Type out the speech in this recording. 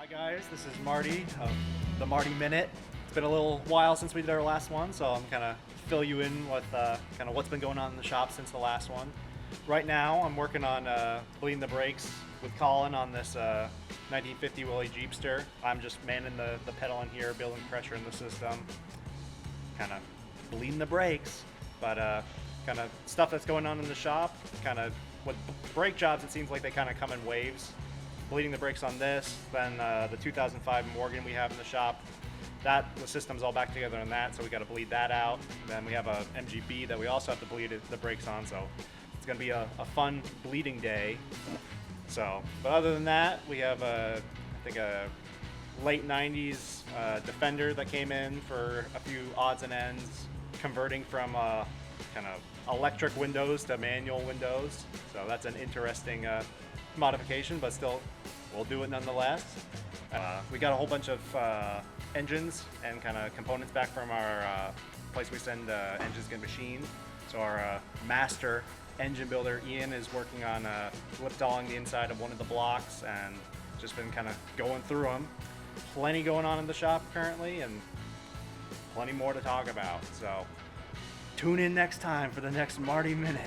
Guys, this is Marty of the Marty Minute. It's been a little while since we did our last one, so I'm kind of fill you in with kind of what's been going on in the shop since the last one. Right now, I'm working on bleeding the brakes with Colin on this 1950 Willys Jeepster. I'm just manning the pedal in here, building pressure in the system, kind of bleeding the brakes, but kind of stuff that's going on in the shop, kind of with brake jobs, it seems like they kind of come in waves. Bleeding the brakes on this, then the 2005 Morgan we have in the shop. The system's all back together on that, so we got to bleed that out. Then we have a MGB that we also have to bleed the brakes on, so it's going to be a fun bleeding day. So, but other than that, we have I think a late 90s Defender that came in for a few odds and ends, converting from kind of electric windows to manual windows. So that's an interesting modification, but still we'll do it nonetheless. We got a whole bunch of engines and kind of components back from our place we send engines get machined. So our master engine builder Ian is working on gliptalling the inside of one of the blocks and just been kind of going through them. Plenty going on in the shop currently and plenty more to talk about. So tune in next time for the next Marty Minute.